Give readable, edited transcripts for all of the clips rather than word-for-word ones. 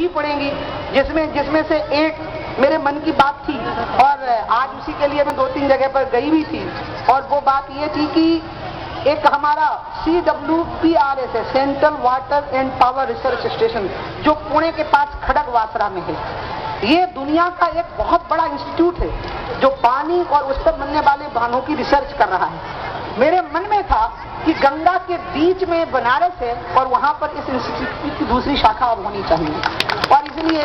ही पड़ेंगी, जिसमें से एक मेरे मन की बात थी और आज उसी के लिए मैं 2-3 जगह पर गई भी थी। और वो बात ये थी कि एक हमारा CWPRS है, central water and power research station, जो पुणे के पास खड़गवासला में है। ये दुनिया का एक बहुत बड़ा इंस्टीट्यूट है जो पानी और उस पर बनने वाले बांधों की रिसर्च कर रहा है। मेरे मन में था कि गंगा के बीच में बनारस है और वहां पर इस इंस्टीट्यूट की दूसरी शाखा अब होनी चाहिए और इसलिए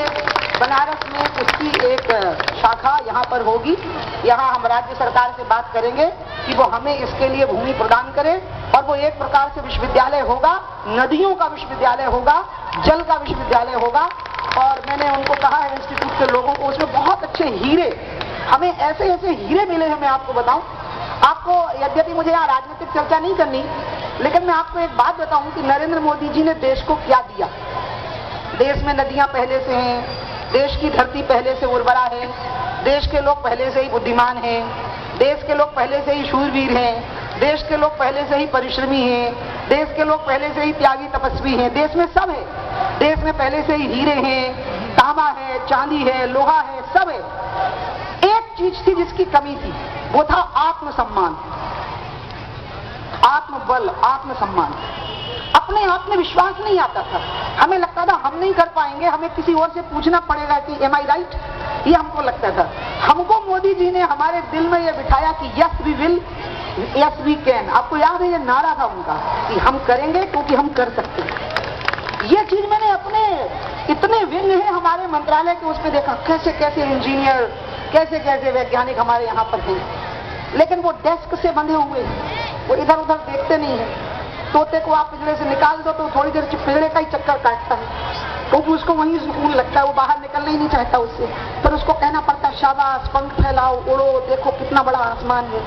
बनारस में उसकी एक शाखा यहाँ पर होगी। यहाँ हम राज्य सरकार से बात करेंगे कि वो हमें इसके लिए भूमि प्रदान करे और वो एक प्रकार से विश्वविद्यालय होगा, नदियों का विश्वविद्यालय होगा, जल का विश्वविद्यालय होगा। और मैंने उनको कहा है इंस्टीट्यूट के लोगों को, उसमें बहुत अच्छे हीरे, हमें ऐसे ऐसे हीरे मिले हैं। मैं आपको बताऊं, आपको यद्यपि मुझे यहाँ राजनीतिक चर्चा नहीं करनी, लेकिन मैं आपको एक बात बताऊं कि नरेंद्र मोदी जी ने देश को क्या दिया। देश में नदियां पहले से हैं, देश की धरती पहले से उर्वरा है, देश के लोग पहले से ही बुद्धिमान हैं, देश के लोग पहले से ही शूरवीर हैं, देश के लोग पहले से ही परिश्रमी हैं, देश के लोग पहले से ही त्यागी तपस्वी हैं। देश में सब है, देश में पहले से ही हीरे हैं, तांबा है, चांदी है, लोहा है, सब है। एक चीज थी जिसकी कमी थी, वो था आत्मसम्मान, आत्मबल, आत्मसम्मान। अपने आप में विश्वास नहीं आता था, हमें लगता था हम नहीं कर पाएंगे, हमें किसी और से पूछना पड़ेगा कि एम आई राइट, ये हमको लगता था। हमको मोदी जी ने हमारे दिल में ये बिठाया कि yes we will, yes we can. आपको याद है ये नारा था उनका कि हम करेंगे क्योंकि हम कर सकते हैं। ये चीज मैंने अपने इतने विंग है हमारे मंत्रालय के उसमें देखा, कैसे कैसे इंजीनियर, कैसे कैसे वैज्ञानिक हमारे यहाँ पर हैं, लेकिन वो डेस्क से बंधे हुए हैं, वो इधर उधर देखते नहीं है। तोते को आप पिंजरे से निकाल दो तो थोड़ी देर पिंजरे का ही चक्कर काटता है, क्योंकि उसको वहीं सुकून लगता है, वो बाहर निकलना ही नहीं चाहता उससे। फिर उसको कहना पड़ता है शाबाश, पंख फैलाओ, उड़ो, देखो कितना बड़ा आसमान है।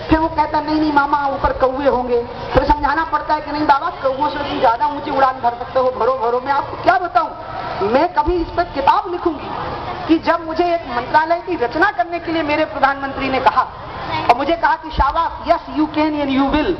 फिर वो कहता नहीं नहीं मामा, ऊपर कौवे होंगे। फिर समझाना पड़ता है कि नहीं बाबा, कौवों से तुम ज्यादा ऊंची उड़ान भर सकते हो, भरो भरो। मैं आपको क्या बताऊं, मैं कभी इस पर किताब लिखूंगी कि जब मुझे एक मंत्रालय की रचना करने के लिए मेरे प्रधानमंत्री ने कहा और मुझे कहा कि शाबाश, yes you can and you will,